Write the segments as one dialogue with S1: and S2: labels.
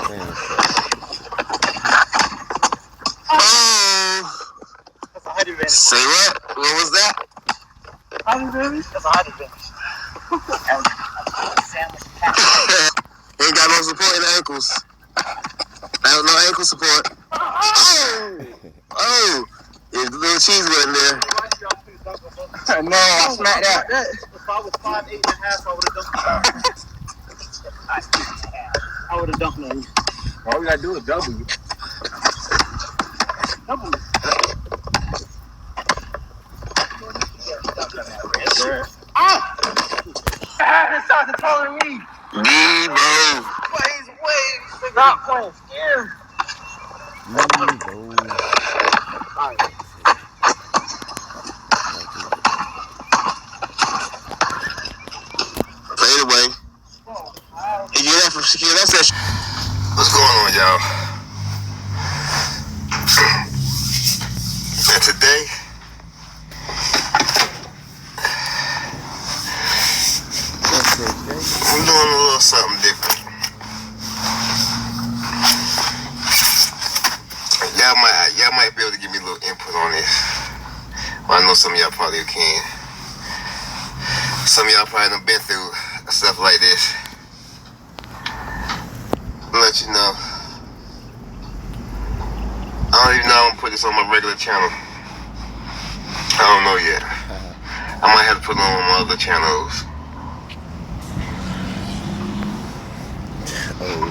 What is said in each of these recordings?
S1: Damn shot.
S2: Oh.
S3: That's a 100 finish.
S2: Say what? What was that?
S3: 100 finish? That's a 100 finish. Sandwich.
S2: Ain't got no support in the ankles. No ankle support. Oh! Yeah, the little cheese wasn't there. No, I smacked that.
S3: If I was 5'8" and a half, I would have dunked it. I would have dunked it.
S1: All we gotta do is W.
S3: Double. His shots are taller than me.
S2: Debo.
S3: But he's way not playing scared.
S2: Play it away. He get that from Shaquille. That's that. What's going on, y'all? And today, I'm doing a little something different. Y'all might be able to give me a little input on this. Well, I know some of y'all probably can. Some of y'all probably done been through stuff like this. I'll let you know. I don't even know I'm gonna put this on my regular channel. I don't know yet. I might have to put it on my other channels.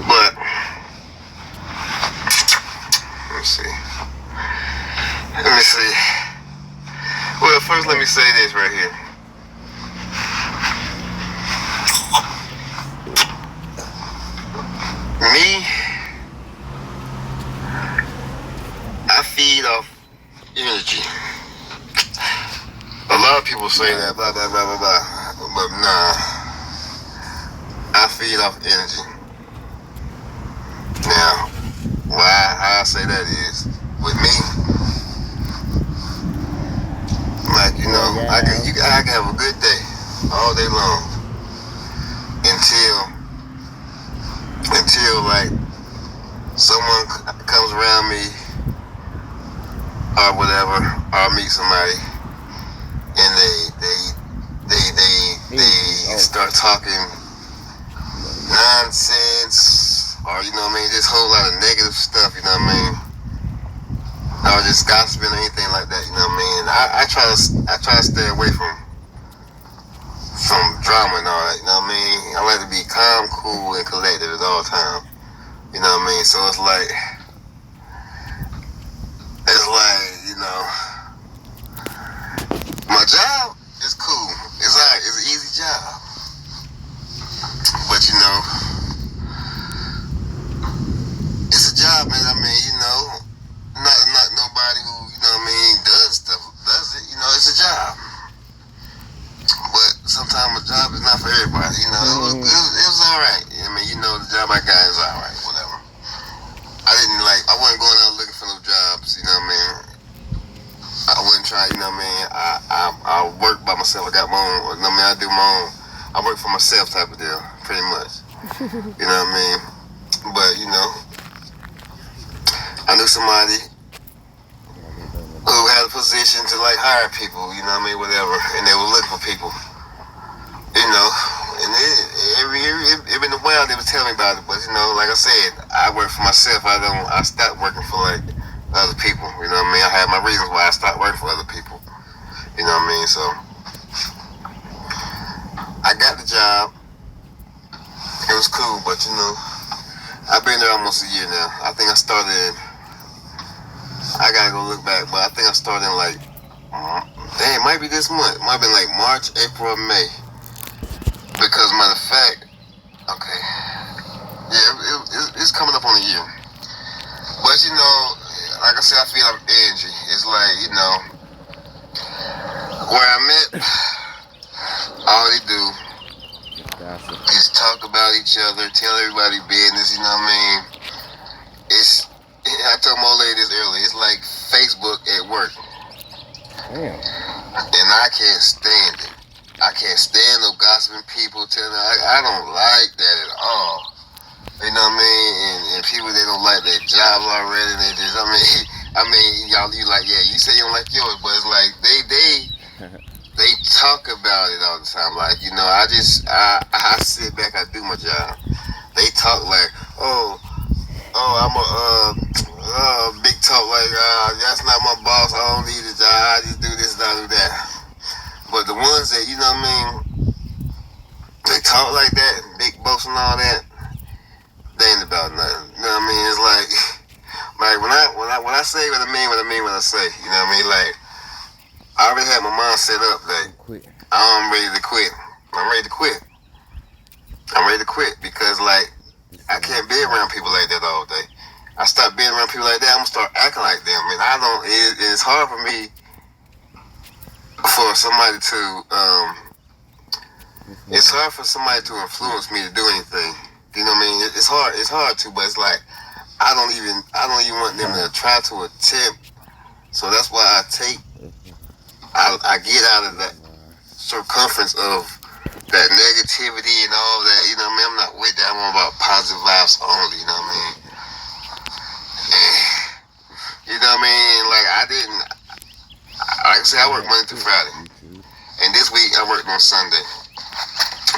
S2: But let me see. Well, first let me say this right here. Me, I feed off energy. A lot of people say that, blah, blah, blah, blah, blah. But nah, I feed off energy. Now, why I say that is, with me, like, you know, I can have a good day all day long until like someone comes around me or whatever, or meet somebody and they start talking nonsense, or you know what I mean, just a whole lot of negative stuff, you know what I mean, or just gossiping or anything like that, you know what I mean. I try to stay away from drama and all that, you know what I mean. I like to be calm, cool, and collected at all times, you know what I mean. So it's like, you know, my job is cool. It's alright. It's an easy job, but you know, it's a job, man. I mean, you know, not nobody who, you know what I mean, does it. You know, it's a job. But sometimes a job is not for everybody, you know. It was alright. I mean, you know, the job I got is alright, whatever. I wasn't going out looking for no jobs, you know what I mean. I wouldn't try, you know what I mean. I work by myself. I got my own, you know what I mean, I do my own. I work for myself type of deal, pretty much. You know what I mean? But, you know, I knew somebody who had a position to like hire people, you know what I mean, whatever, and they were looking for people, you know, and it been a while they was telling me about it, but you know, like I said, I work for myself. I stopped working for like other people, you know what I mean. I had my reasons why I stopped working for other people, you know what I mean. So I got the job. It was cool, but you know, I've been there almost a year now. I think I started in, I gotta go look back, but I think I started in like, it might be this month. It might be like March, April, or May. Because matter of fact, okay, yeah, it's coming up on a year. But you know, like I said, I feel like energy. It's like, you know, where I'm at, all they do is talk about each other, tell everybody business, you know what I mean? I told my old lady this earlier, it's like Facebook at work.
S1: Damn.
S2: And I can't stand it. I can't stand no gossiping people telling me. I don't like that at all. You know what I mean? And people they don't like their jobs already. They just, I mean, y'all, you like, yeah, you say you don't like yours, but it's like they talk about it all the time. Like, you know, I sit back, I do my job. They talk like, I'm a big talk like, that's not my boss. I don't need a job. I just do this, I do that. But the ones that, you know what I mean, they talk like that, big boss and all that, they ain't about nothing. You know what I mean? It's like when I say what I mean what I say. You know what I mean? Like, I already had my mind set up that I'm ready to quit. I'm ready to quit. I'm ready to quit because, like, I can't be around people like that all day. I start being around people like that, I'm gonna start acting like them. And it's hard for me for somebody to, it's hard for somebody to influence me to do anything. You know what I mean? It's hard to, but it's like, I don't even want them to try to attempt. So that's why I get out of that circumference of that negativity and all that. You know what I mean? I'm not with that. I'm about positive vibes only. You know what I mean? And, you know what I mean? Like, like I said, I work Monday through Friday. And this week I worked on Sunday.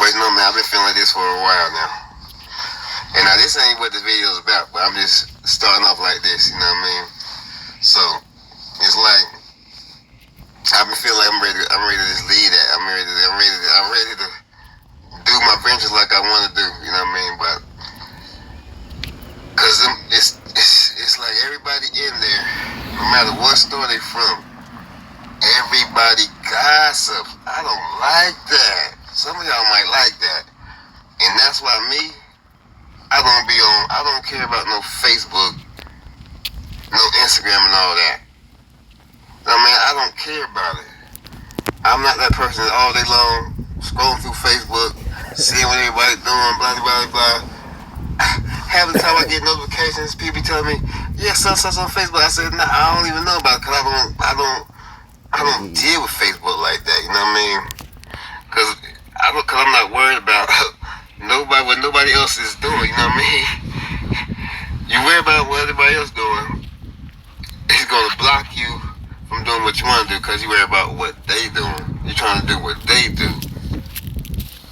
S2: But you know, man, I've been feeling like this for a while now. And now this ain't what this video is about, but I'm just starting off like this, you know what I mean? So it's like I've been feeling like I'm ready to just lead that. I'm ready to do my ventures like I want to do, you know what I mean? But cause it's like everybody in there, no matter what store they from, everybody gossips. I don't like that. Some of y'all might like that. And that's why me, I don't care about no Facebook, no Instagram and all that. I mean, I don't care about it. I'm not that person that all day long scrolling through Facebook, seeing what everybody's doing, blah, blah, blah. Half the time I get notifications, people be telling me, yeah, such on Facebook. I said, nah, I don't even know about it because I don't deal with Facebook like that, you know what I mean? Because I'm not worried about what nobody else is doing, you know what I mean? You worry about what everybody else doing, it's going to block you from doing what you want to do because you worry about what they doing. You're trying to do what they do.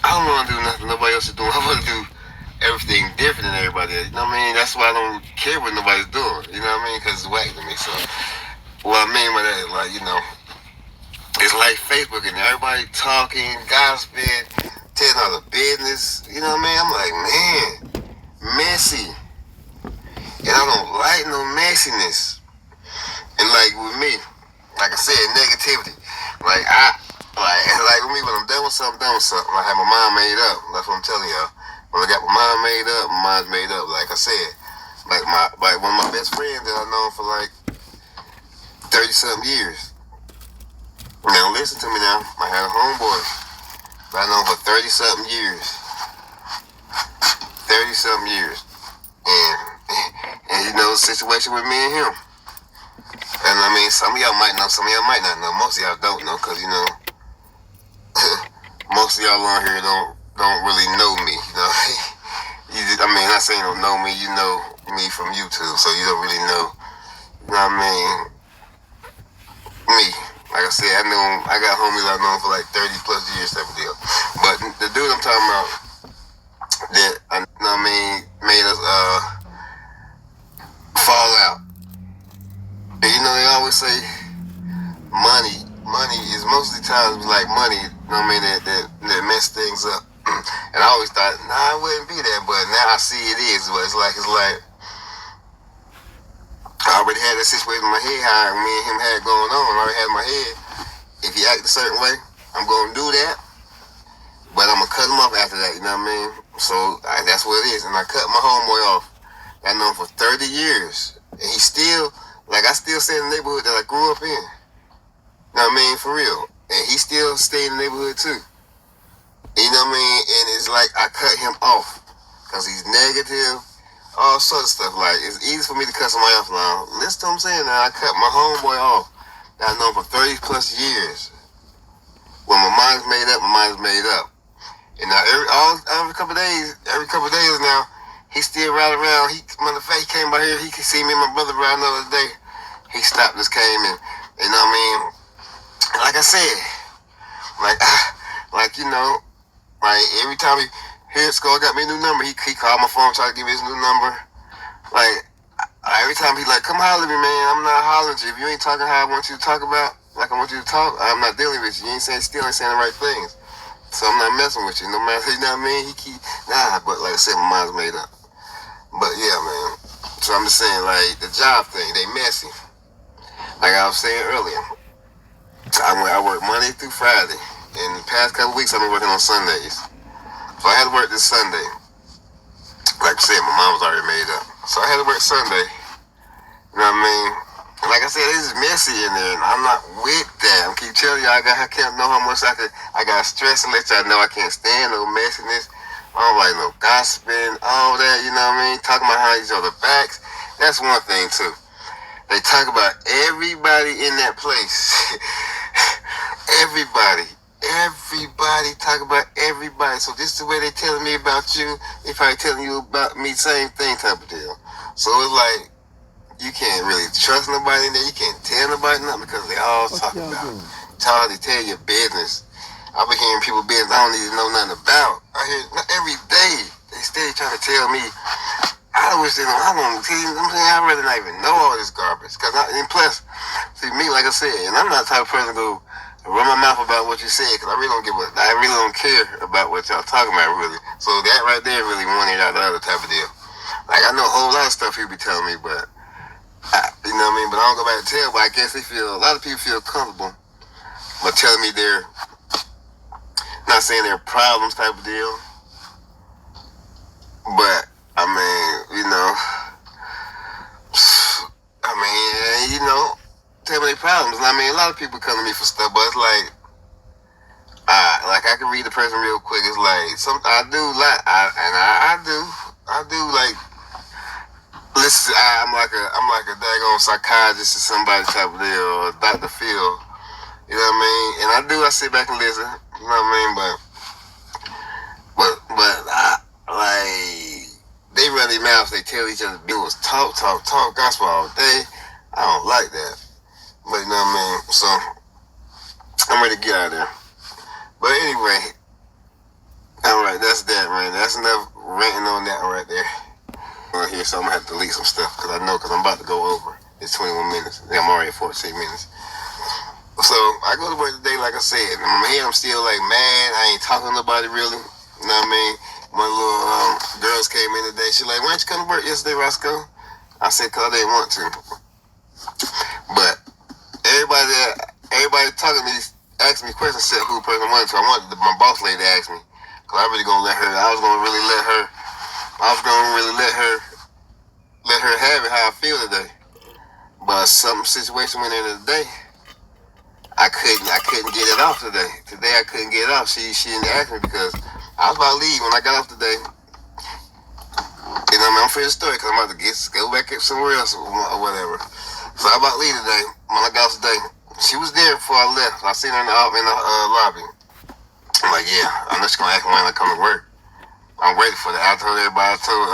S2: I don't want to do nothing nobody else is doing. I want to do everything different than everybody else. You know what I mean? That's why I don't care what nobody's doing. You know what I mean? Because it's whack to me. So what I mean by that is, like, you know, it's like Facebook and everybody talking, gossiping, telling all the business. You know what I mean? I'm like, man, messy. And I don't like no messiness. And like with me, like I said, negativity. Like with me, when I'm done with something, I have my mind made up. That's what I'm telling y'all. When I got my mind made up, my mind's made up. Like I said, like one of my best friends that I've known for like 30-something years. Now listen to me now. I had a homeboy that I know for 30-something years. 30-something years. And you know the situation with me and him. And I mean, some of y'all might know, some of y'all might not know. Most of y'all don't know, cause you know, most of y'all on here don't really know me. You know, I mean, not saying you don't know me. You know me from YouTube, so you don't really know. You know what I mean? Me, like I said, I got homies I've known for like 30+ years, type of deal. But the dude I'm talking about, that I know what I mean, made us fall out. And you know, they always say money is most of the times like money, you know what I mean, that mess things up. And I always thought, nah, it wouldn't be that, but now I see it is. But it's like I already had that situation in my head, how me and him had going on. I already had in my head, if he act a certain way, I'm gonna do that, but I'm gonna cut him off after that, you know what I mean? So that's what it is. And I cut my homeboy off. I know him for 30 years. And he still, like, I still stay in the neighborhood that I grew up in. You know what I mean? For real. And he still stay in the neighborhood too. You know what I mean? And it's like I cut him off because he's negative, all sorts of stuff. Like, it's easy for me to cut somebody off now. Listen to what I'm saying now. I cut my homeboy off that I know for 30+ years. When my mind's made up, my mind's made up. And now every couple of days now, he still ride around. Matter of fact, he came by here. He could see me and my brother riding the other day. He stopped, just came and you know what I mean. Like I said, like you know, like every time here at school got me a new number, he called my phone, tried to give me his new number. Like every time he like, come holler at me, man. I'm not hollering at you. If you ain't talking how I want you to talk about, like I want you to talk, I'm not dealing with you. You ain't saying still ain't saying the right things. So I'm not messing with you. No matter, you know what I mean? But like I said, my mind's made up. But yeah, man. So I'm just saying, like, the job thing, they messy. Like I was saying earlier, I work Monday through Friday. In the past couple weeks, I've been working on Sundays. So I had to work this Sunday. Like I said, my mom was already made up. So I had to work Sunday. You know what I mean? And like I said, it's messy in there, and I'm not with that. I keep telling you, I can't know how much I got stress and let y'all know I can't stand no messiness. I don't like no gossiping, all that, you know what I mean? Talking about how each other backs. That's one thing, too. They talk about everybody in that place. Everybody talk about everybody. So this is the way they telling me about you. They probably telling you about me, same thing type of deal. So it's like, you can't really trust nobody in there. You can't tell nobody nothing because they all talk about. They tell your business. I've been hearing people business I don't even know nothing about. I hear every day they steady trying to tell me. I wish they know. I don't see. I'm saying I'd rather not even know all this garbage. And plus, see me, like I said, and I'm not the type of person to go run my mouth about what you said because I really don't care about what y'all talking about really. So that right there really one out the other type of deal. Like I know a whole lot of stuff he be telling me, but you know what I mean. But I don't go back and tell. But I guess a lot of people feel comfortable, but telling me they're not saying they're problems type of deal. But I mean, you know, tell me their problems. I mean, a lot of people come to me for stuff, but it's like I can read the person real quick. It's like I do like listen. I'm like a daggone psychiatrist or somebody type of deal, or Dr. Phil. You know what I mean? And I sit back and listen. You know what I mean? But like they run their mouths. They tell each other bills, talk gospel all day. I don't like that. But you know what I mean? So I'm ready to get out of there. But anyway, all right, that's that, man. That's enough ranting on that right there. Here, so I'm gonna have to delete some stuff because I'm about to go over. It's 21 minutes. I'm already at 14 minutes. So I go to work today, like I said. In my head, I'm still like, man, I ain't talking to nobody really. You know what I mean? My little girls came in today. She like, why didn't you come to work yesterday, Roscoe? I said, because I didn't want to. But everybody talking to me, asking me questions, said who the person I wanted to. I wanted my boss lady to ask me. Because I was going to let her have it how I feel today. But some situation went in today. I couldn't get it off today. Today I couldn't get it off. She didn't ask me because I was about to leave when I got off today. You know what I mean? I'm for the story because I'm about to go back up somewhere else or whatever. So I'm about to leave today. When I got off today, she was there before I left. I seen her in the lobby. I'm like, yeah, I'm just gonna ask her when I come to work. I'm waiting for that. I told everybody. I told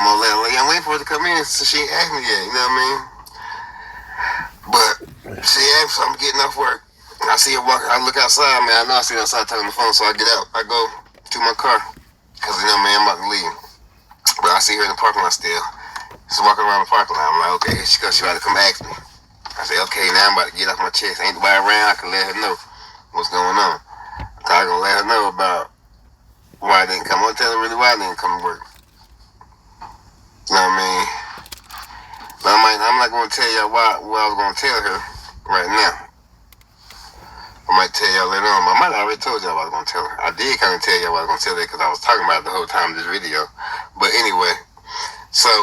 S2: Molette, like, I'm waiting for her to come in, so she ain't asked me yet. You know what I mean? But she asked, so I'm getting off work. I see her walk. I look outside, man. I know I see her outside talking on the phone, so I get out. I go to my car because you know, man, I'm about to leave. But I see her in the parking lot still. She's walking around the parking lot. I'm like, okay, she about to come ask me. I say, okay, now I'm about to get off my chest. Ain't nobody around. I can let her know what's going on. So I gonna let her know about why I didn't come. I'm gonna tell her really why I didn't come to work. You know what I mean? But I'm not gonna tell y'all what I was gonna tell her right now. I might tell y'all later on. I might have already told y'all what I was going to tell her. I did kind of tell y'all what I was going to tell her because I was talking about it the whole time of this video. But anyway, so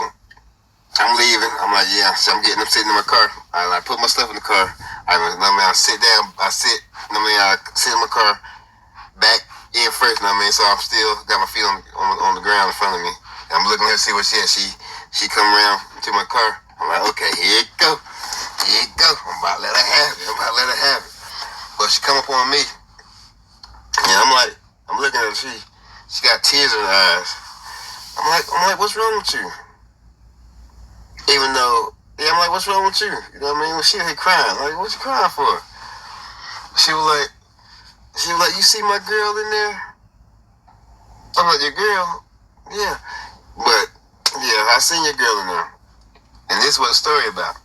S2: I'm leaving. I'm like, yeah. So I'm sitting in my car. I put my stuff in the car. I sit down. I sit in my car back in first. So I'm still got my feet on the ground in front of me. And I'm looking at her to see what she had. She come around to my car. I'm like, okay, here it go. I'm about to let her have it. But she come up on me, and I'm looking at her. She got tears in her eyes. I'm like, what's wrong with you? Even though, yeah, I'm like, what's wrong with you? You know what I mean? When she ain't crying, like, what you crying for? She was like, you see my girl in there? I'm like, your girl? Yeah. But, yeah, I seen your girl in there. And this is what the story about.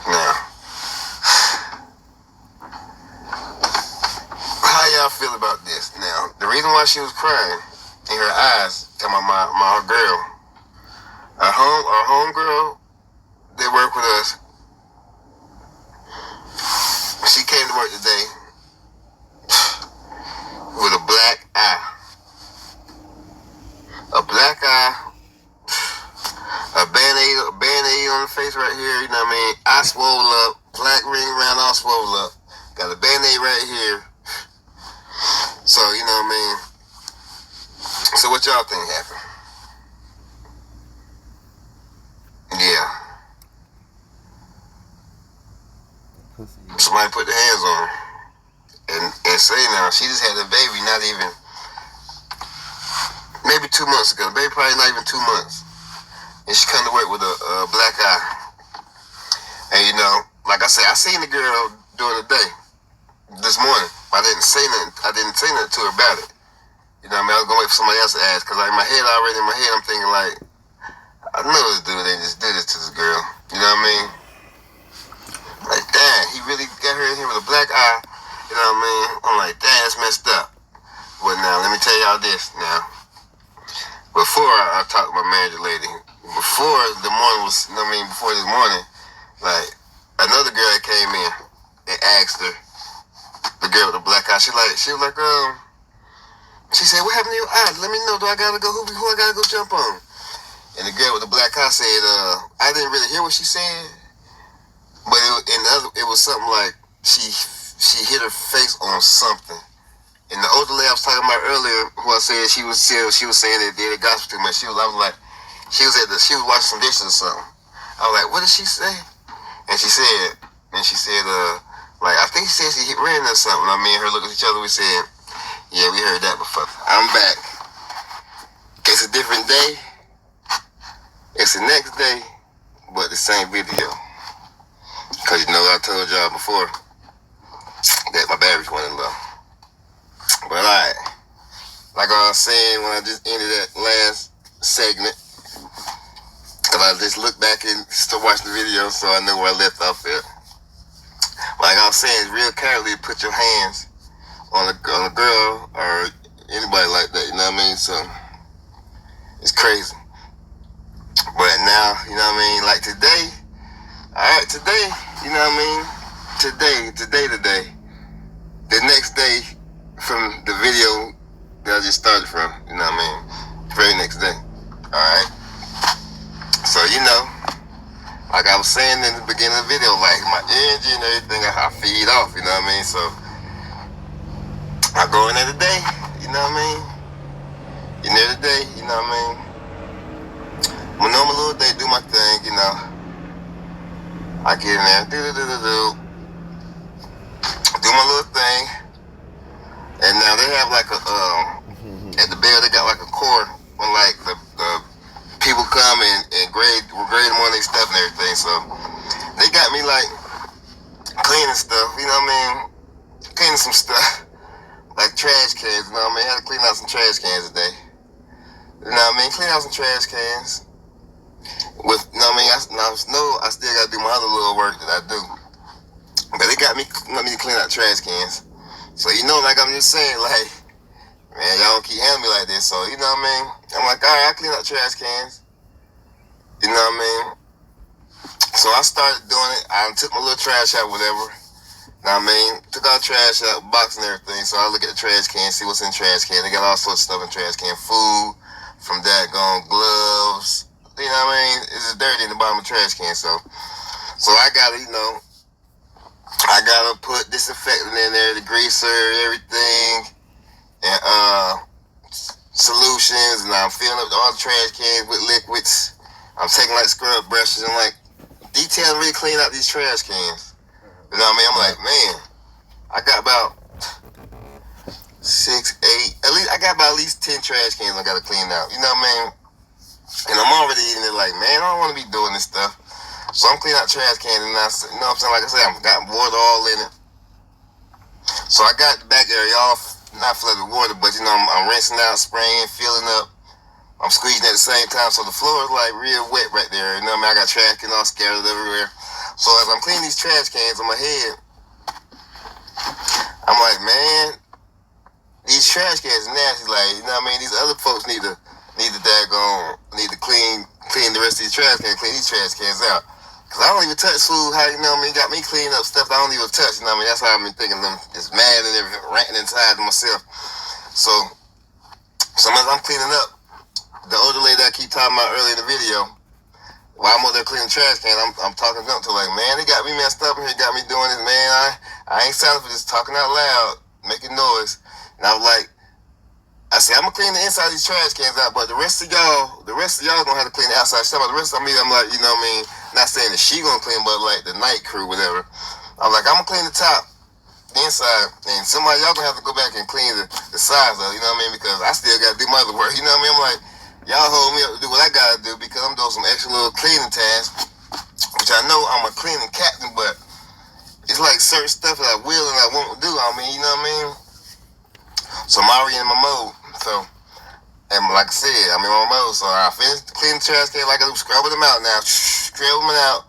S2: Now, how y'all feel about this? Now, the reason why she was crying in her eyes, talking about my girl, our home girl, they work with us. She came to work today with a black eye. A black eye, a band-aid on the face right here, you know what I mean? Eye swole up, black ring around all swole up. Got a band-aid right here. So, you know what I mean? So what y'all think happened? Yeah. Somebody put their hands on her. And say now, she just had a baby, not even, maybe 2 months ago. Baby probably not even 2 months. And she come to work with a black eye. And you know, like I said, I seen the girl during the day, this morning. I didn't say nothing to her about it. You know what I mean? I was gonna wait for somebody else to ask, cause like in my head, I'm thinking like, I know this dude ain't just did this to this girl. You know what I mean? Like, damn, he really got her in here with a black eye. You know what I mean? I'm like, damn, that's messed up. But now, let me tell y'all this now. Before I talked to my manager lady, before the morning was, you know what I mean, before this morning, like, another girl that came in and asked her, the girl with the black eye, she was like, she said, what happened to your eye? Let me know, who I gotta go jump on? And the girl with the black eye said, I didn't really hear what she said, but it was something like, she hit her face on something. And the older lady I was talking about earlier, who I said she was saying that they did the gospel too much. She was watching some dishes or something. I was like, what did she say? And she said, like, I think she said she hit ran or something. I mean, her looked at each other. We said, yeah, we heard that before. I'm back. It's a different day. It's the next day, but the same video. Cause you know I told y'all before that my batteries went low. But alright, like I was saying when I just ended that last segment, cause I just looked back and started watching the video, so I knew where I left off at. Like I was saying, real carefully put your hands on a girl or anybody like that, you know what I mean? So it's crazy. But now, you know what I mean? Like today, alright, today, you know what I mean? Today, the next day from the video that I just started from, you know what I mean? The very next day, alright? So, you know, like I was saying in the beginning of the video, like my energy and everything, I feed off, you know what I mean? So, I go in there today, you know what I mean? In there today, you know what I mean? My normal little day, do my thing, you know. I get in there, do my little thing. And now they have like a, at the bell, they got like a cord when like the people come and grade them on their stuff and everything. So they got me like cleaning stuff, you know what I mean? Cleaning some stuff, like trash cans, you know what I mean? I had to clean out some trash cans today. You know what I mean? Clean out some trash cans. With, you know what I mean? I still got to do my other little work that I do. But they got me, to clean out trash cans. So, you know, like I'm just saying, like, man, y'all don't keep handling me like this. So, you know what I mean? I'm like, all right, I clean out trash cans. You know what I mean? So I started doing it. I took my little trash out, whatever. You know what I mean? Took out trash out, box and everything. So I look at the trash can, see what's in the trash can. They got all sorts of stuff in the trash can. Food, from daggone gloves. You know what I mean? It's just dirty in the bottom of the trash can. So I gotta, you know, I gotta put disinfectant in there, the greaser, everything, and solutions, and I'm filling up all the trash cans with liquids. I'm taking like scrub brushes and like detailing, really clean out these trash cans. You know what I mean? I'm like, man, I got about 6, 8. At least I got about at least 10 trash cans I gotta clean out. You know what I mean? And I'm already eating it like, man, I don't want to be doing this stuff. So I'm cleaning out trash cans, and I, you know what I'm saying? Like I said, I've got water all in it. So I got the back area all not flooded with water, but you know I'm rinsing out, spraying, filling up. I'm squeezing at the same time, so the floor is like real wet right there. You know what I mean? I got trash cans all scattered everywhere. So as I'm cleaning these trash cans on my head, I'm like, man, these trash cans are nasty. Like, you know what I mean? These other folks need to clean the rest of these trash cans, clean these trash cans out. Cause I don't even touch food. How, you know what I mean? Got me cleaning up stuff that I don't even touch. You know what I mean? That's how I've been thinking. I'm just mad and everything, ranting inside to myself. So as I'm cleaning up, the older lady that I keep talking about earlier in the video, while I'm over there cleaning trash can, I'm talking to her like, man, they got me messed up in here, got me doing this, man. I ain't sounding for just talking out loud, making noise. And I was like, I said, I'm gonna clean the inside of these trash cans out, but the rest of y'all gonna have to clean the outside stuff. The rest of me, I'm like, you know what I mean? Not saying that she gonna clean, but like the night crew, whatever. I'm like, I'm gonna clean the top, the inside, and somebody y'all gonna have to go back and clean the sides of it, you know what I mean? Because I still gotta do my other work, you know what I mean? I'm like, y'all hold me up to do what I gotta do because I'm doing some extra little cleaning tasks, which I know I'm a cleaning captain, but it's like certain stuff that I will and I won't do. I mean, you know what I mean? So I'm already in my mode. So, and like I said, I'm in my mode. So I finished cleaning the trash can like I do, scrubbing them out now, scrubbing them out.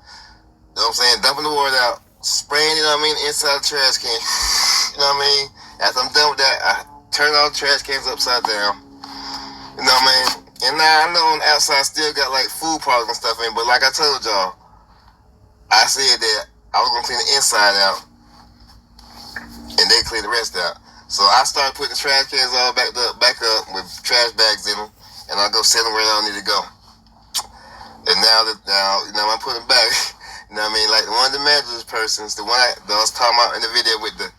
S2: You know what I'm saying? Dumping the water out, spraying, you know what I mean, inside the trash can. You know what I mean? After I'm done with that, I turn all the trash cans upside down. You know what I mean? And now I know on the outside still got like food products and stuff in, but like I told y'all, I said that I was gonna clean the inside out and they clean the rest out. So I started putting the trash cans all back up with trash bags in them, and I'll go set them where they don't need to go. And now you know I'm putting them back. You know what I mean? Like one of the managers persons, the one that I was talking about in the video with the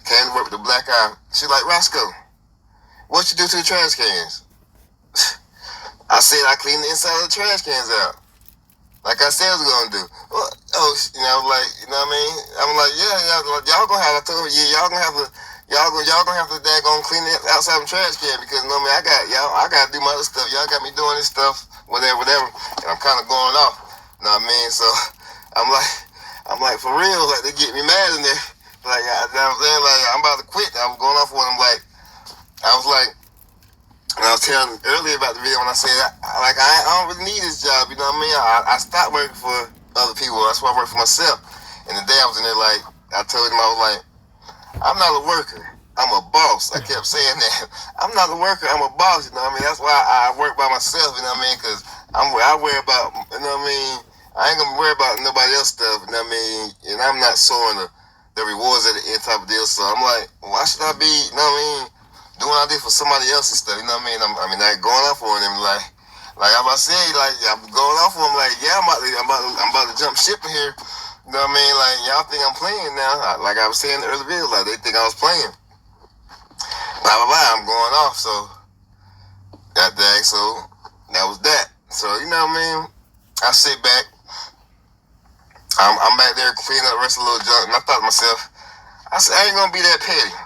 S2: came to work with the black eye. She's like, Roscoe, what you do to the trash cans? I said I cleaned the inside of the trash cans out. Like I said I was gonna do. Well, you know, like, you know what I mean? I'm like, yeah, y'all gonna have to, y'all gonna have to daggone clean the outside of the trash can because you know what I mean? I gotta do my other stuff. Y'all got me doing this stuff, whatever. And I'm kinda going off. You know what I mean? So I'm like for real, like they get me mad in there. Like I'm saying, like I'm about to quit. I was going off on them like I was telling earlier about the video when I said, I don't really need this job, you know what I mean? I stopped working for other people. That's why I work for myself. And the day I was in there, like, I told him, I was like, I'm not a worker. I'm a boss. I kept saying that. I'm not a worker. I'm a boss, you know what I mean? That's why I work by myself, you know what I mean? Because I worry about, you know what I mean? I ain't going to worry about nobody else's stuff, you know what I mean? And I'm not showing the rewards at the end type of deal. So I'm like, why should I be, you know what I mean? Doing what I did for somebody else's stuff, you know what I mean? I'm going off on him, like I'm about to say, like I'm going off on him, like I'm about to jump ship in here, you know what I mean? Like y'all think I'm playing now, like I was saying in the early video, like they think I was playing. Blah blah blah. I'm going off, so that day, so that was that. So you know what I mean? I sit back, I'm back there cleaning up the rest of the little junk, and I thought to myself, I said I ain't gonna be that petty.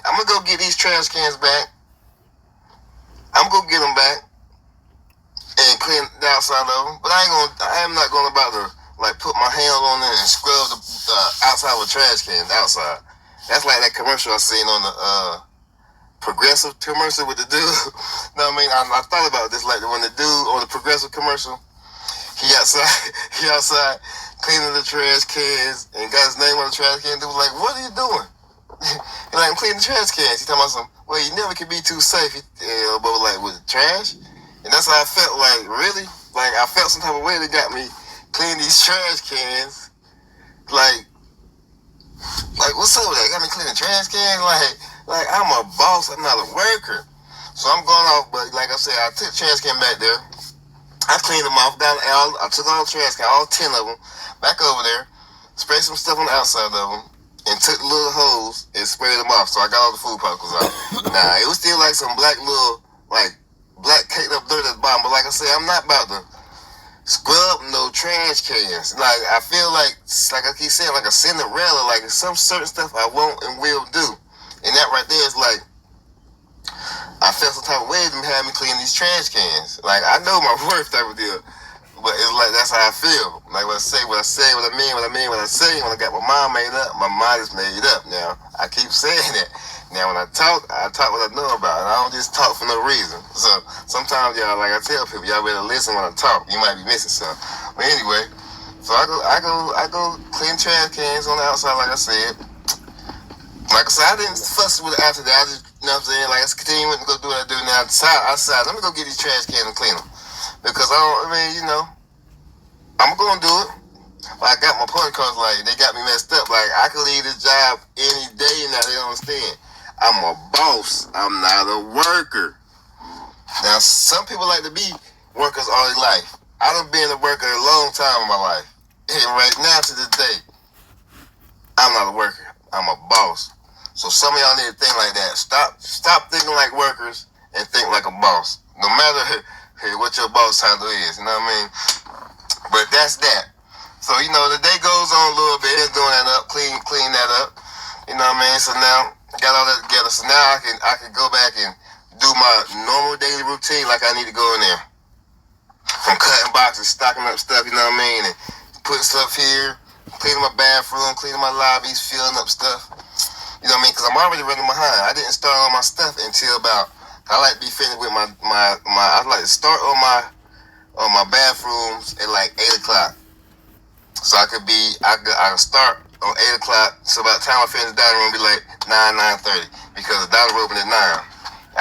S2: I'm gonna go get these trash cans back. I'm gonna get them back and clean the outside of them. But I am not going about to like put my hands on it and scrub the outside of a trash can. The outside. That's like that commercial I seen on the Progressive commercial with the dude. You know what I mean? I thought about this like when the dude on the Progressive commercial, he outside cleaning the trash cans and got his name on the trash can. Dude was like, "What are you doing?" He's like, I'm cleaning trash cans. He talking about well, you never can be too safe. But like with trash, and that's how I felt. Like really, like I felt some type of way that got me cleaning these trash cans. Like what's up with that? Got me cleaning trash cans. Like I'm a boss. I'm not a worker. So I'm going off. But like I said, I took the trash can back there. I cleaned them off. I took all the trash can, all 10 of them, back over there. Sprayed some stuff on the outside of them. And took the little hose and sprayed them off, so I got all the food particles out. Nah, it was still like some black caked up dirt at the bottom. But like I said, I'm not about to scrub no trash cans. Like I feel like I keep saying, like a Cinderella. Like some certain stuff I won't and will do, and that right there is like I felt some type of way to have me clean these trash cans. Like, I know my worth type of deal. But it's like, that's how I feel. Like, what I mean, when I say, when I got my mind made up, my mind is made up now. I keep saying that. Now, when I talk what I know about, and I don't just talk for no reason. So, sometimes, y'all, like I tell people, y'all better listen when I talk. You might be missing something. But anyway, so I go clean trash cans on the outside, like I said. Like I said, I didn't fuss with it after that. I just, you know what I'm saying? Like, I continue to go do what I do now. Outside, let me go get these trash cans and clean them. Because I'm going to do it. But I got my point across, like, they got me messed up. Like, I could leave this job any day now. They don't understand. I'm a boss. I'm not a worker. Now, some people like to be workers all their life. I done been a worker a long time in my life. And right now to this day, I'm not a worker. I'm a boss. So some of y'all need to think like that. Stop thinking like workers and think like a boss. No matter what your boss title is, you know what I mean? But that's that. So, you know, the day goes on a little bit, doing that up, clean that up. You know what I mean? So now I got all that together. So now I can go back and do my normal daily routine like I need to go in there. From cutting boxes, stocking up stuff, you know what I mean? And putting stuff here, cleaning my bathroom, cleaning my lobbies, filling up stuff. You know what I mean? Because I'm already running behind. I didn't start on my stuff until about, I like to be finished with I like to start on my bathrooms at like 8 o'clock. So I could start on 8 o'clock. So by the time I finish the dining room, it'd be like 9:30 because the dining room opened at 9.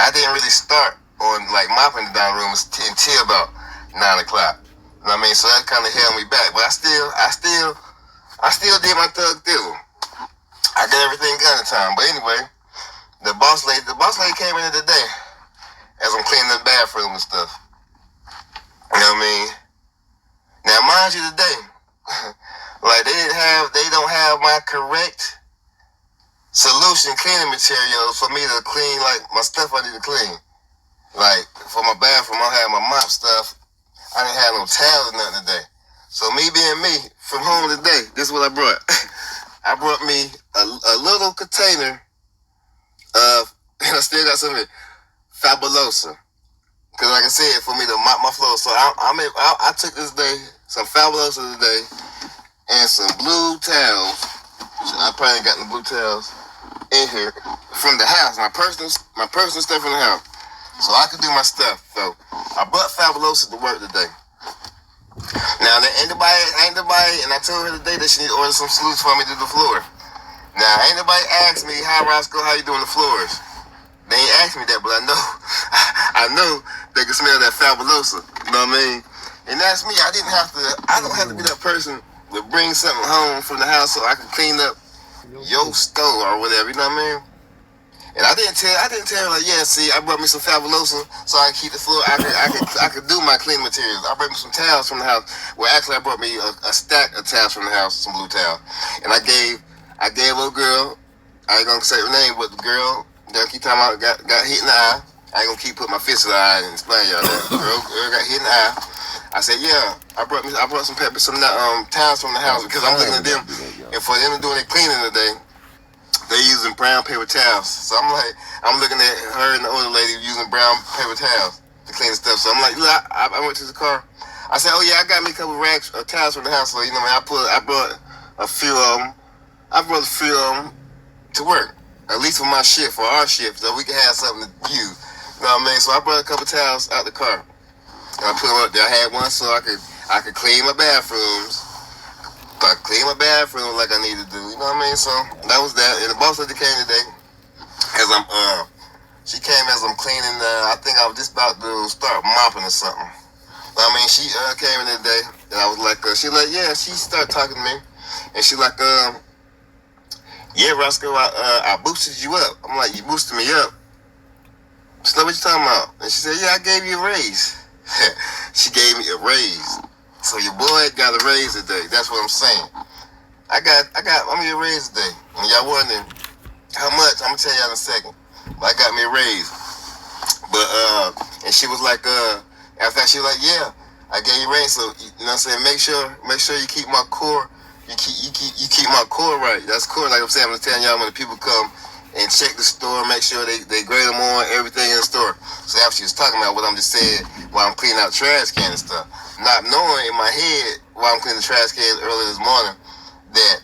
S2: I didn't really start on like mopping the dining room until about 9 o'clock. You know what I mean? So that kind of held me back. But I still did my thug thizzle. I got everything done in time. But anyway, the boss lady came in today as I'm cleaning the bathroom and stuff. You know what I mean? Now, mind you, today, like they don't have my correct solution cleaning materials for me to clean like my stuff I need to clean. Like for my bathroom, I had my mop stuff. I didn't have no towels or nothing today. So me being me from home today, this is what I brought. I brought me a little container of, and I still got some of it, Fabulosa. Because like I said, for me to mop my floor. So I took this day, some Fabulosa today, and some blue towels. I probably got the blue towels in here from the house. My personal stuff from the house. So I could do my stuff. So I brought Fabulosa to work today. Now, ain't nobody, and I told her today that she need to order some salutes for me to do the floor. Now, ain't nobody asked me, hi Roscoe, how you doing the floors? They ain't asked me that, but I know they can smell that Fabulosa. You know what I mean? And that's me. I don't have to be that person to bring something home from the house so I can clean up your stove or whatever. You know what I mean? And I didn't tell her like, yeah, see, I brought me some Fabulosa so I can keep the floor. I could do my cleaning materials. I brought me some towels from the house. Well, actually, I brought me a stack of towels from the house, some blue towels. And I gave a little girl, I ain't gonna say her name, but the girl that keep talking about got hit in the eye. I ain't gonna keep putting my fist in the eye and explain y'all that. Girl got hit in the eye. I said, yeah, I brought some towels from the house because I'm looking at them, and for them to do their cleaning today, they using brown paper towels. So I'm looking at her and the older lady using brown paper towels to clean the stuff. So I'm like, look, I went to the car. I said, oh yeah, I got me a couple racks of towels from the house. So you know, I brought a few of them. I brought a few of them to work, at least for my shift, for our shift, so we can have something to use. You know what I mean? So I brought a couple towels out the car, and I put them up there. I had one so I could clean my bathrooms. I clean my bathroom like I need to do, you know what I mean? So that was that. And the boss lady came today she came as I'm cleaning. I think I was just about to start mopping or something. I mean, she came in today, and I was like, she started talking to me, and she like, yeah, Roscoe, I boosted you up. I'm like, you boosted me up? She's like, what you talking about? And she said, yeah, I gave you a raise. She gave me a raise. So your boy got a raise today. That's what I'm saying. I'm gonna get a raise today. And y'all wondering how much, I'm gonna tell y'all in a second. But I got me a raise. But and she was like, after that she was like, yeah, I gave you a raise. So you know what I'm saying, make sure you keep my core, you keep my core right. That's core. Like I'm saying, I'm telling y'all when the people come and check the store, make sure they grade them on everything in the store. So after she was talking about what I'm just saying while I'm cleaning out the trash can and stuff, not knowing in my head while I'm cleaning the trash cans early this morning that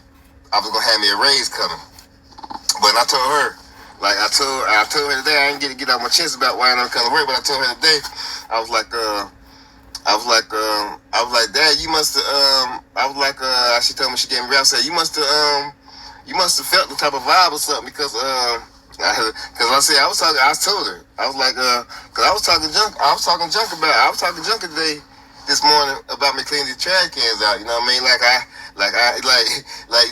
S2: I was gonna have me a raise coming. But I told her, like I told her today, I didn't get out my chest about why I'm coming to work. But I told her today, I was like, Dad, you must have, she told me she gave me rap. Said you must have felt the type of vibe or something because I said I told her, I was like, cause I was talking junk today this morning about me cleaning the trash cans out. You know what I mean? Like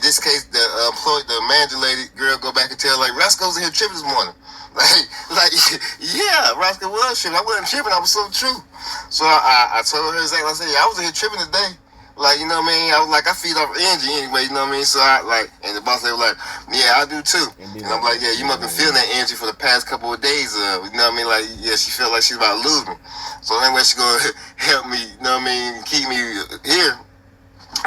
S2: this case, the manager lady girl go back and tell like Roscoe's in here tripping this morning. Yeah, Roscoe was tripping. I wasn't tripping. I was so true. So I told her exactly. I said, yeah, I was in here tripping today. Like, you know what I mean? I was like, I feed off energy anyway, you know what I mean? So and the boss lady was like, yeah, I do too. And I'm like, yeah, you must have been feeling that energy for the past couple of days. You know what I mean? Like, yeah, she felt like she's about to lose me. So anyway, she gonna help me, you know what I mean, keep me here,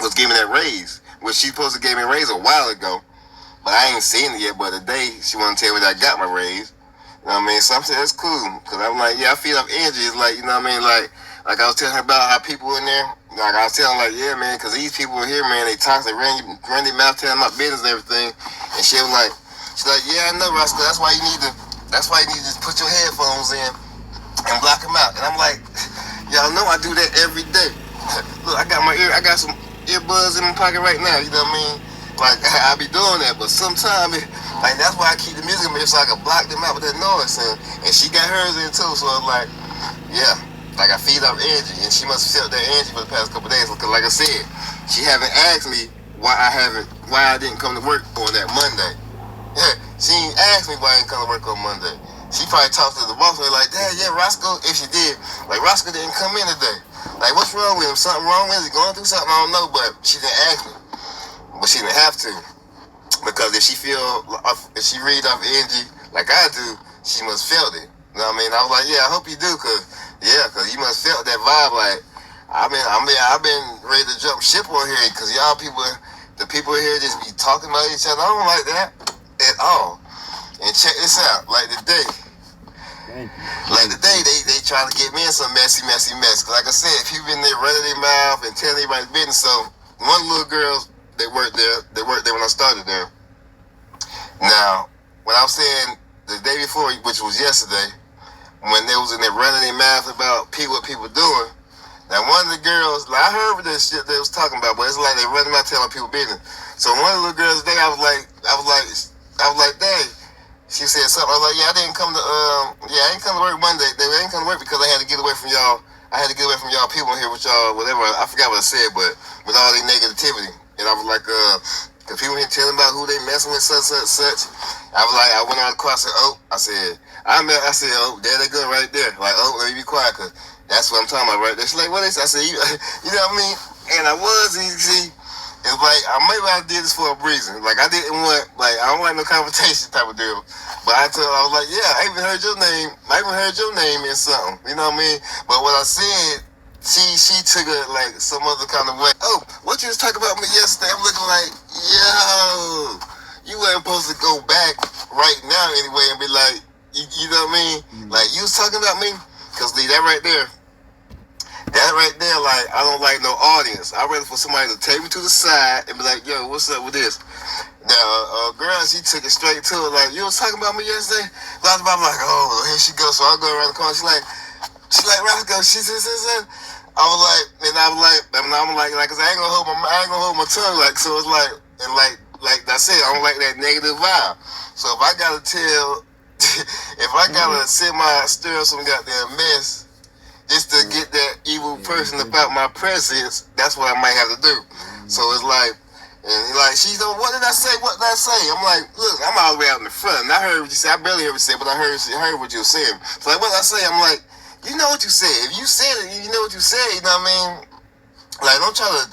S2: was giving that raise, which she supposed to give me a raise a while ago. But I ain't seen it yet. But today, she want to tell me that I got my raise. You know what I mean? So I'm saying, that's cool. Because I'm like, yeah, I feed off energy. It's like, you know what I mean? Like I was telling her about how people in there, like I was telling her, like, yeah, man, because these people in here, man, they toxic, run their mouth, telling my business and everything. And she's like, yeah, I know, Roscoe, that's why you need to just put your headphones in and block them out. And I'm like, y'all know I do that every day. Look, I got some earbuds in my pocket right now, you know what I mean? Like, I be doing that, but sometimes, like, that's why I keep the music in so I can block them out with that noise. And she got hers in too, so I'm like, yeah, like I feed off energy, and she must have felt that energy for the past couple of days. Because, like I said, she haven't asked me why I didn't come to work on that Monday. Yeah, she ain't asked me why I didn't come to work on Monday. She probably talked to the boss like, Dad, yeah, Roscoe, if she did, like, Roscoe didn't come in today. Like, what's wrong with him? Something wrong with him? Is he going through something? I don't know, but she didn't ask me. But she didn't have to, because if she read off energy like I do, she must felt it. You know what I mean? I was like, yeah, I hope you do, cause you must felt that vibe. Like I've been ready to jump ship on here, cause y'all the people here just be talking about each other. I don't like that at all. And check this out, like today, they trying to get me in some messy mess. Cause like I said, people in there running their mouth and telling everybody business. So one little girl. They worked there when I started there. Now, when I was saying the day before, which was yesterday, when they was in there running their mouth about what people doing, now one of the girls, like, I heard this shit they was talking about, but it's like they running out telling people business. So one of the little girls today, I was like, dang. She said something. I was like, yeah, I didn't come to work Monday. I didn't come to work because I had to get away from y'all. I had to get away from y'all people in here with y'all, whatever. I forgot what I said, but with all the negativity. And I was like, cause people here telling about who they messing with, such. I was like, I went out of the car, I said, oh, there they go right there. Like, oh, let me be quiet, cause that's what I'm talking about right there. She's like, what is? I said, you know what I mean? And I was, and you see, it's like, maybe I did this for a reason. Like, I don't want no confrontation type of deal. But I was like, yeah, I even heard your name in something. You know what I mean? But what I said, she took it like some other kind of way. Oh, what you was talking about me yesterday? I'm looking like, yo, you wasn't supposed to go back right now anyway and be like, you know what I mean? Mm-hmm. Like, you was talking about me? Because that right there, like, I don't like no audience. I'd rather for somebody to take me to the side and be like, yo, what's up with this? Now, girl, she took it straight to it. Like, you was talking about me yesterday? I'm like, oh, here she goes. So I go around the corner. She like, Roscoe, she said. I'm like, cause I ain't gonna hold my tongue, like, so it's like, and like I said, I don't like that negative vibe. So if I gotta stir up some goddamn mess just to get that evil person about my presence, that's what I might have to do. So it's like, and like, she's like, what did I say? I'm like, look, I'm all the way out in the front, and I heard what you said. I barely heard what you said, but I heard what you were saying. So like, what did I say? I'm like, you know what you said. If you said it, you know what you said. You know what I mean? Like, don't try to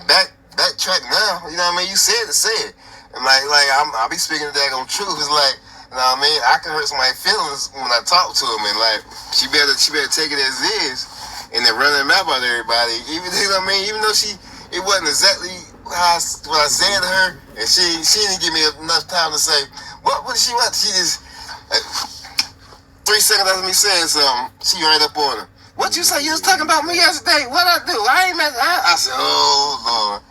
S2: backtrack now. You know what I mean? You said it. And like I'll be speaking the daggone truth. It's like, you know what I mean? I can hurt somebody's feelings when I talk to them, and like, she better take it as is, and then run them out about everybody. Even, you know what I mean? Even though it wasn't exactly what I said to her, and she didn't give me enough time to say, What did she want? She just 3 seconds after me saying something, she right up on her. What you say? You was talking about me yesterday. What I do? I ain't mess. I said, oh Lord.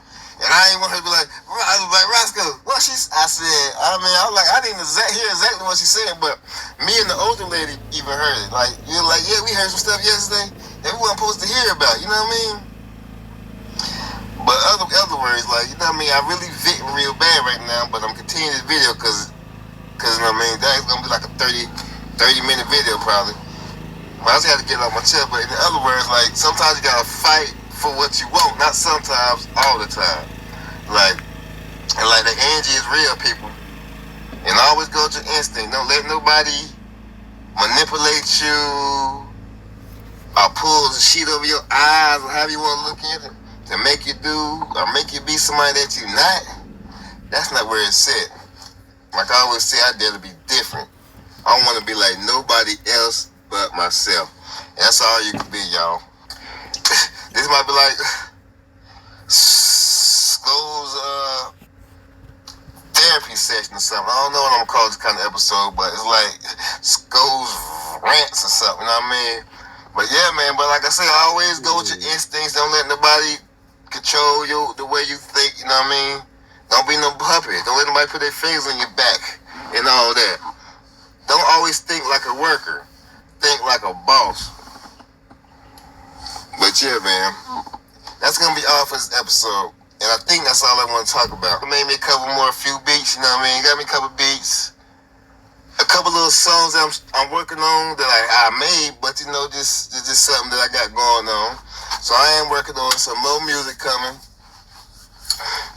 S2: And I ain't want her to be like, I was like, Roscoe, what she? I said, I was like, I didn't hear exactly what she said, but me and the older lady even heard it. Like, you're like, yeah, we heard some stuff yesterday that we weren't supposed to hear about. You know what I mean? But other words, like, you know what I mean? I really venting real bad right now, but I'm continuing this video because you know what I mean? That's gonna be like a 30-minute video probably. But I just had to get it off my chest. But in other words, like, sometimes you gotta fight for what you want, not sometimes, all the time. Like the Angie is real, people. And always go with your instinct. Don't let nobody manipulate you or pull the sheet over your eyes or however you want to look at it to make you do or make you be somebody that you're not. That's not where it's at. Like I always say, I dare to be different. I don't want to be like nobody else but myself. And that's all you can be, y'all. This might be like School's therapy session or something. I don't know what I'm gonna call this kind of episode, but it's like School's rants or something, you know what I mean? But yeah, man, but like I say, always go with your instincts. Don't let nobody control you the way you think, you know what I mean? Don't be no puppet. Don't let nobody put their fingers on your back and all that. Don't always think like a worker. Think like a boss. But yeah, man, that's gonna be all for this episode. And I think that's all I want to talk about. I made me a few beats, you know what I mean? Got me a couple beats. A couple little songs that I'm working on that I made, but you know, this is just something that I got going on. So I am working on some more music coming.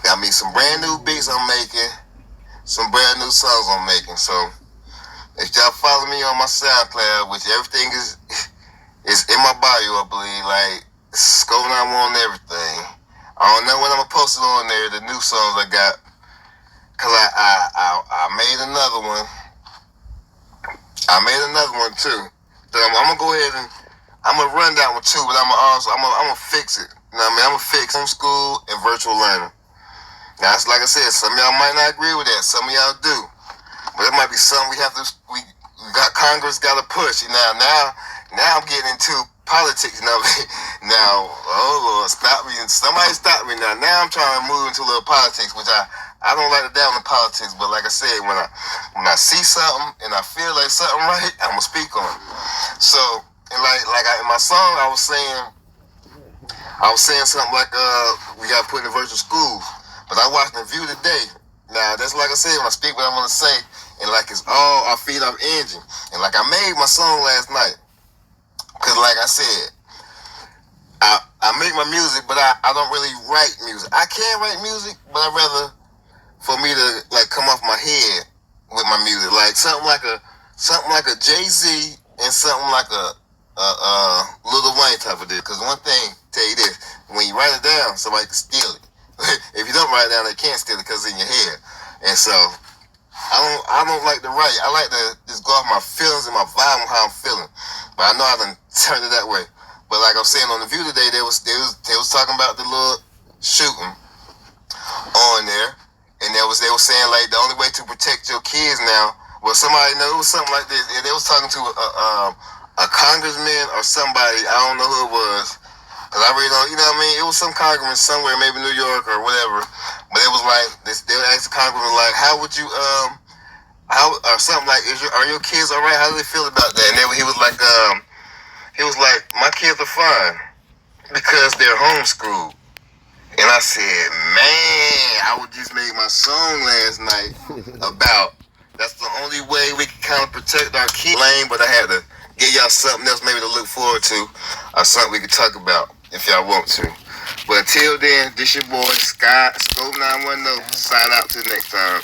S2: Got me some brand new beats I'm making. Some brand new songs I'm making. So if y'all follow me on my SoundCloud, which everything is in my bio, I believe, like Scovin' on everything. I don't know when I'm gonna post it on there, the new songs I got, cause I made another one. I made another one too. So I'm gonna go ahead and I'm gonna run that one too, but I'm gonna fix it. You know what I mean? I'm gonna fix homeschool and virtual learning. Now, it's like I said, some of y'all might not agree with that. Some of y'all do, but it might be something we Congress got to push. You know, now I'm getting into politics. You know, now, oh Lord, stop me! Somebody stop me now. Now I'm trying to move into a little politics, which I don't like to dabble in politics. But like I said, when I see something and I feel like something right, I'm gonna speak on it. So, and in my song, I was saying something like we got to put in virtual schools. But I watched the View today. Now that's like I said, when I speak what I'm gonna say, and like it's all I feed off Angie. And like I made my song last night. Cause like I said, I make my music, but I don't really write music. I can write music, but I'd rather for me to like come off my head with my music. Like something like a Jay-Z and something like a Lil Wayne type of deal. Cause one thing, tell you this, when you write it down, somebody can steal it. If you don't write it down, they can't steal it because it's in your head. And so I don't like to write. I like to just go off my feelings and my vibe and how I'm feeling. But I know I done turned it that way. But like I was saying on the View today, they was talking about the little shooting on there, and they were saying like the only way to protect your kids now. Well, somebody know it was something like this. And they was talking to a congressman or somebody. I don't know who it was. Cause I really don't, you know what I mean? It was some congressman somewhere, maybe New York or whatever. But it was like they would ask the congressman like, how would you or something like, are your kids all right? How do they feel about that? And then he was like, my kids are fine because they're homeschooled. And I said, man, I would just make my song last night about that's the only way we can kind of protect our kids. Lame, but I had to give y'all something else maybe to look forward to or something we can talk about if y'all want to. But until then, this your boy Scott, Scope 910. Sign out till next time.